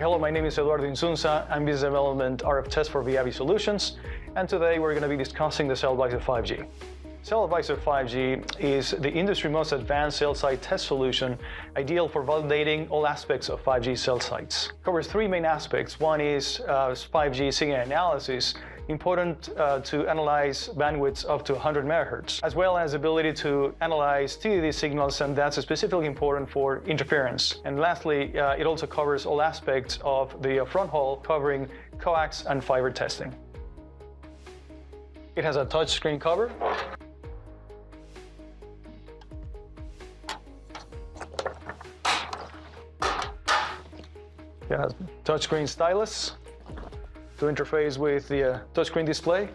Hello, my name is Eduardo Insunza. I'm Business Development RF Test for VIAVI Solutions, and today we're going to be discussing the CellAdvisor 5G. CellAdvisor 5G is the industry's most advanced cell site test solution, ideal for validating all aspects of 5G cell sites. It covers three main aspects. One is 5G signal analysis, important to analyze bandwidths up to 100 MHz, as well as ability to analyze TDD signals, and that's specifically important for interference. And lastly, it also covers all aspects of the front haul, covering coax and fibre testing. It has a touchscreen cover. It has touchscreen stylus to interface with the touchscreen display.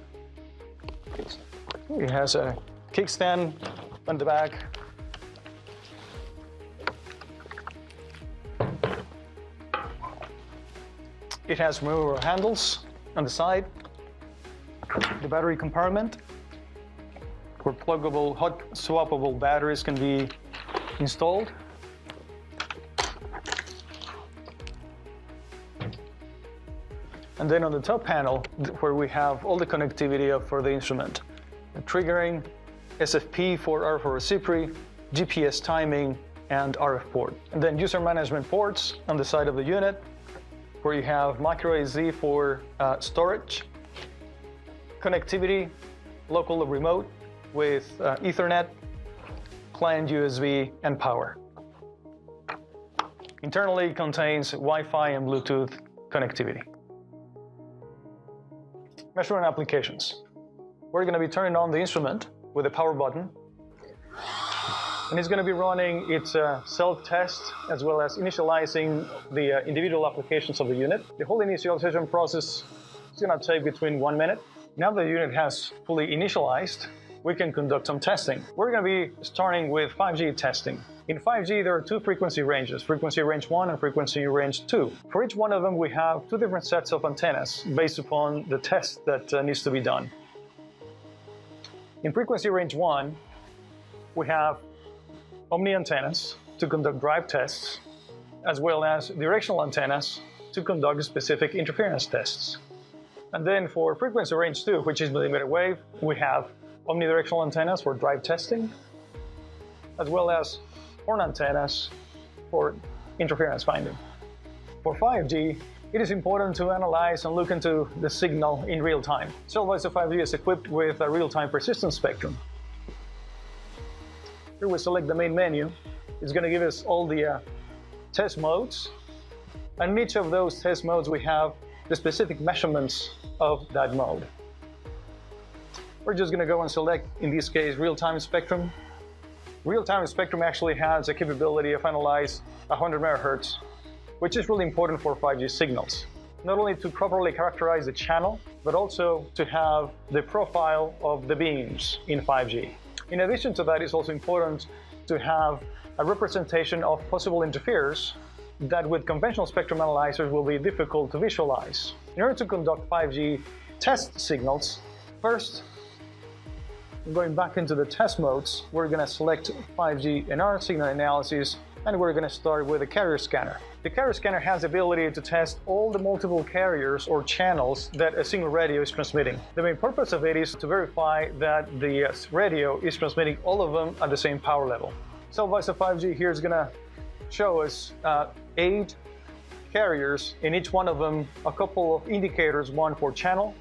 It has a kickstand on the back. It has removable handles on the side. The battery compartment, where pluggable, hot swappable batteries can be installed. And then on the top panel, where we have all the connectivity for the instrument, triggering, SFP for RF recipe, GPS timing, and RF port. And then user management ports on the side of the unit, where you have micro SD for storage, connectivity, local or remote with Ethernet, client USB, and power. Internally, it contains Wi-Fi and Bluetooth connectivity. Measurement applications. We're going to be turning on the instrument with a power button, and it's going to be running its self-test as well as initializing the individual applications of the unit. The whole initialization process is going to take between 1 minute. Now the unit has fully initialized, we can conduct some testing. We're going to be starting with 5G testing. In 5G, there are two frequency ranges, frequency range 1 and frequency range 2. For each one of them, we have two different sets of antennas based upon the test that needs to be done. In frequency range 1, we have omni antennas to conduct drive tests, as well as directional antennas to conduct specific interference tests. And then for frequency range 2, which is millimeter wave, we have omnidirectional antennas for drive testing, as well as horn antennas for interference finding. For 5G, it is important to analyze and look into the signal in real time. CellAdvisor 5G is equipped with a real-time persistent spectrum. Here we select the main menu. It's going to give us all the test modes, and in each of those test modes we have the specific measurements of that mode. We're just going to go and select, in this case, real-time spectrum. Real-time spectrum actually has a capability of analyze 100 MHz, which is really important for 5G signals. Not only to properly characterize the channel, but also to have the profile of the beams in 5G. In addition to that, it's also important to have a representation of possible interferers that with conventional spectrum analyzers will be difficult to visualize. In order to conduct 5G test signals, first, going back into the test modes, we're going to select 5G NR signal analysis, and we're going to start with a carrier scanner. The carrier scanner has the ability to test all the multiple carriers or channels that a single radio is transmitting. The main purpose of it is to verify that the radio is transmitting all of them at the same power level. CellAdvisor 5G here is going to show us 8 carriers, in each one of them a couple of indicators, one for channel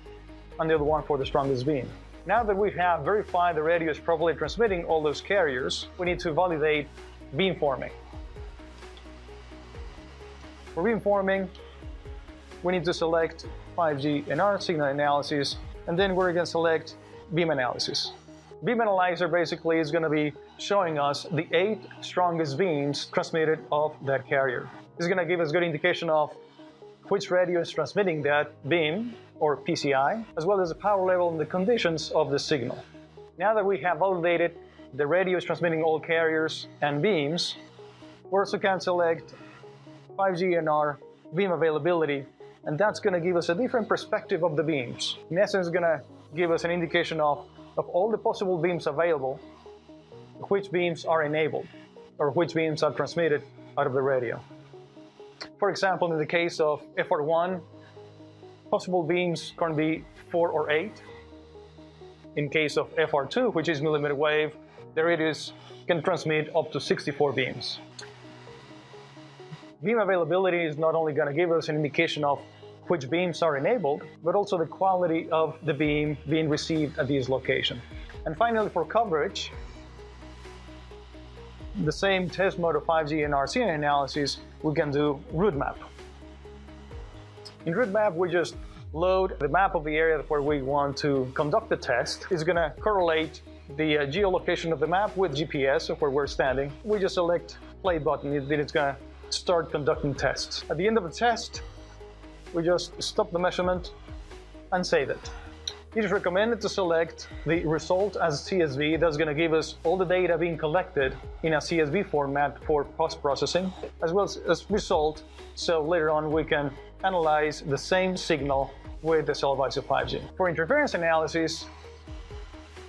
and the other one for the strongest beam. Now that we have verified the radio is properly transmitting all those carriers, we need to validate beamforming. For beamforming, we need to select 5G NR signal analysis, and then we're going to select beam analysis. Beam analyzer basically is going to be showing us the 8 strongest beams transmitted off that carrier. This is going to give us a good indication of which radio is transmitting that beam, or PCI, as well as the power level and the conditions of the signal. Now that we have validated the radio is transmitting all carriers and beams, we also can select 5G NR beam availability, and that's going to give us a different perspective of the beams. In essence, it's going to give us an indication of all the possible beams available, which beams are enabled, or which beams are transmitted out of the radio. For example, in the case of FR1, possible beams can be 4 or 8. In case of FR2, which is millimeter wave, the radius can transmit up to 64 beams. Beam availability is not only going to give us an indication of which beams are enabled, but also the quality of the beam being received at this location. And finally, for coverage, the same test mode of 5G and RCN analysis, we can do route map. In route map, we just load the map of the area where we want to conduct the test. It's going to correlate the geolocation of the map with GPS of where we're standing. We just select play button, then it's going to start conducting tests. At the end of the test, we just stop the measurement and save it. It is recommended to select the result as CSV. That's going to give us all the data being collected in a CSV format for post-processing, as well as result, so later on we can analyze the same signal with the CellAdvisor 5G. For interference analysis,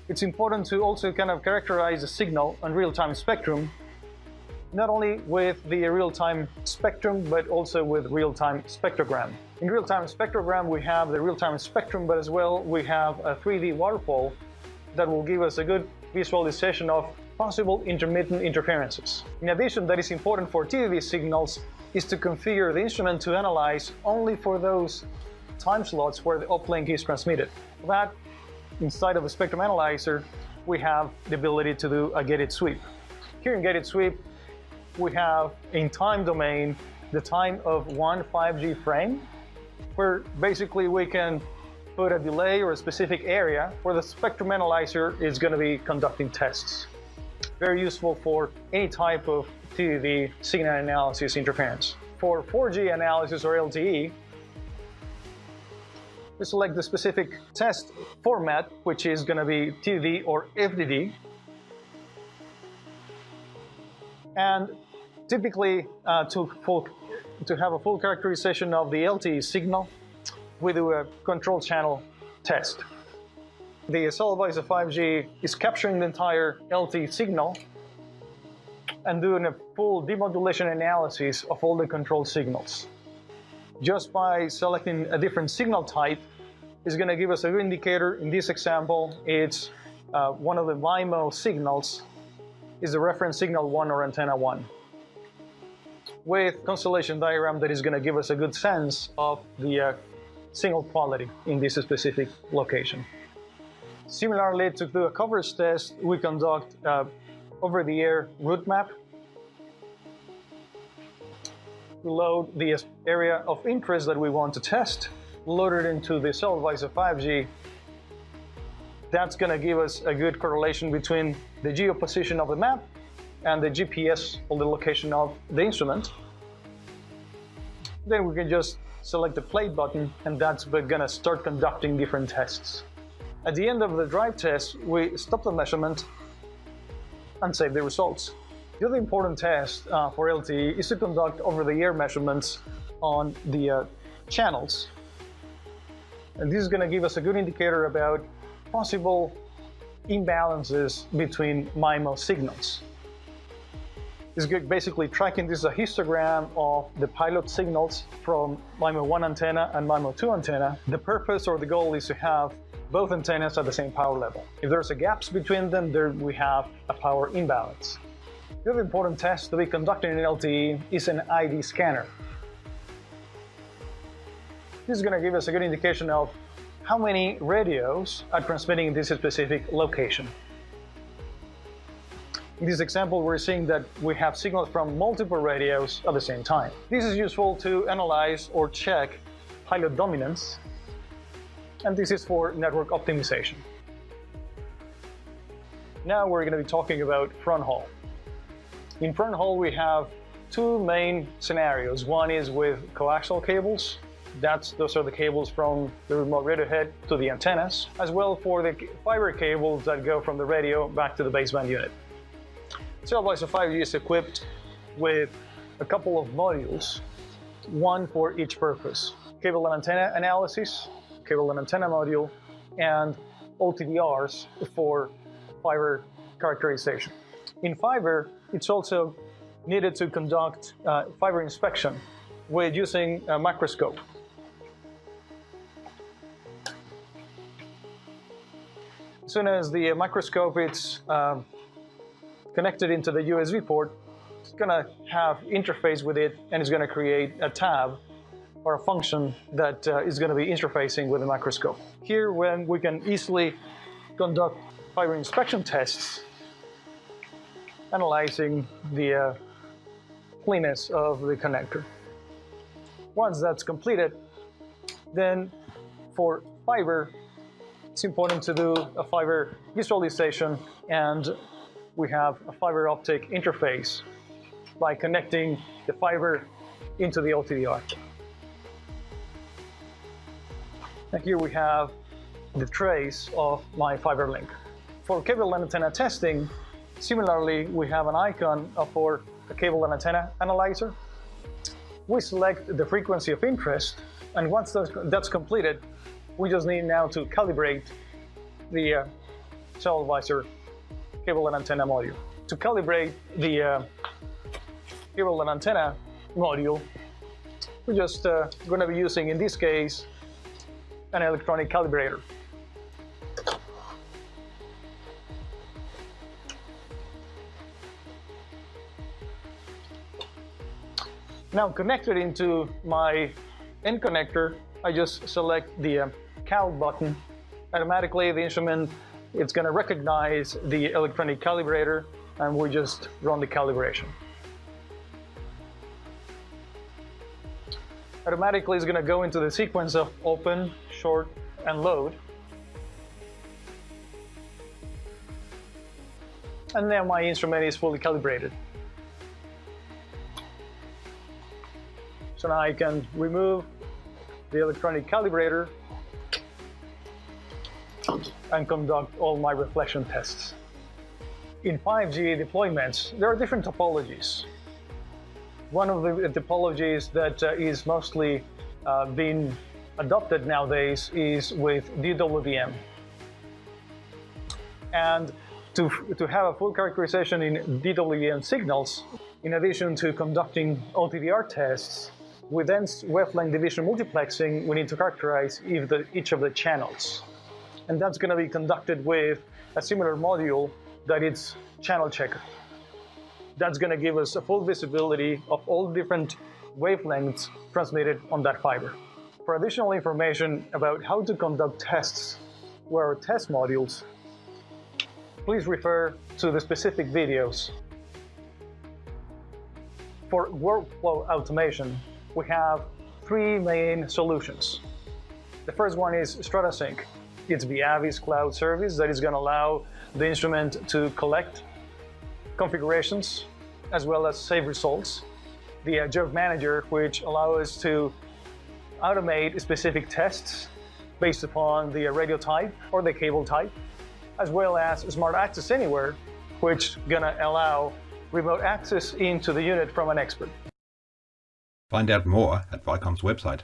it's important to also kind of characterize the signal on real-time spectrum, not only with the real-time spectrum, but also with real-time spectrogram. In real-time spectrogram, we have the real-time spectrum, but as well we have a 3D waterfall that will give us a good visualization of possible intermittent interferences. In addition, that is important for TVV signals is to configure the instrument to analyze only for those time slots where the uplink is transmitted. That, inside of a spectrum analyzer, we have the ability to do a gated sweep. Here in gated sweep, we have in time domain the time of one 5G frame, where basically we can put a delay or a specific area where the spectrum analyzer is going to be conducting tests. Very useful for any type of TVV signal analysis interference. For 4G analysis or LTE, we select the specific test format, which is going to be TVV or FDD. And typically, to have a full characterization of the LTE signal, we do a control channel test. The CellAdvisor 5G is capturing the entire LTE signal and doing a full demodulation analysis of all the control signals. Just by selecting a different signal type is going to give us a good indicator. In this example, it's one of the MIMO signals is the reference signal 1 or antenna 1, with constellation diagram that is going to give us a good sense of the signal quality in this specific location. Similarly, to do a coverage test, we conduct over-the-air route map. We load the area of interest that we want to test, load it into the CellAdvisor 5G. That's going to give us a good correlation between the geoposition of the map and the GPS or the location of the instrument. Then we can just select the play button, and that's going to start conducting different tests. At the end of the drive test, we stop the measurement and save the results. The other important test for LTE is to conduct over-the-air measurements on the channels. And this is going to give us a good indicator about possible imbalances between MIMO signals. It's basically tracking. This is a histogram of the pilot signals from MIMO 1 antenna and MIMO 2 antenna. The purpose or the goal is to have both antennas at the same power level. If there's a gaps between them, there we have a power imbalance. The other important test to be conducted in LTE is an ID scanner. This is going to give us a good indication of how many radios are transmitting in this specific location. In this example, we're seeing that we have signals from multiple radios at the same time. This is useful to analyze or check pilot dominance, and this is for network optimization. Now we're going to be talking about front haul. In front haul, we have two main scenarios. One is with coaxial cables. Those are the cables from the remote radio head to the antennas, as well for the fiber cables that go from the radio back to the baseband unit. CellAdvisor 5G is equipped with a couple of modules, one for each purpose: cable and antenna analysis, cable and antenna module, and OTDRs for fiber characterization. In fiber, it's also needed to conduct fiber inspection with using a microscope. As soon as the microscope is connected into the USB port, it's going to have interface with it, and it's going to create a tab or a function that is going to be interfacing with the microscope. Here, when we can easily conduct fiber inspection tests, analyzing the cleanness of the connector. Once that's completed, then for fiber, it's important to do a fiber visualization, and we have a fiber optic interface by connecting the fiber into the OTDR. And here we have the trace of my fiber link. For cable and antenna testing, similarly, we have an icon for a cable and antenna analyzer. We select the frequency of interest, and once that's completed, we just need now to calibrate the CellAdvisor cable and antenna module. To calibrate the cable and antenna module, we're just going to be using, in this case, an electronic calibrator. Now connected into my end connector, I just select the cal button. Automatically the instrument, it's going to recognize the electronic calibrator, and we just run the calibration. Automatically it's going to go into the sequence of open, short, and load. And now my instrument is fully calibrated. So now I can remove the electronic calibrator and conduct all my reflection tests. In 5G deployments, there are different topologies. One of the topologies that is mostly being adopted nowadays is with DWDM. And to have a full characterization in DWDM signals, in addition to conducting OTDR tests, with dense wavelength division multiplexing, we need to characterize each of the channels. And that's going to be conducted with a similar module that is channel checker. That's going to give us a full visibility of all different wavelengths transmitted on that fiber. For additional information about how to conduct tests with our test modules, please refer to the specific videos. For workflow automation, we have three main solutions. The first one is StrataSync. It's VIAVI's cloud service that is going to allow the instrument to collect configurations as well as save results. The Job Manager, which allows us to automate specific tests based upon the radio type or the cable type, as well as Smart Access Anywhere, which is going to allow remote access into the unit from an expert. Find out more at Vicom's website.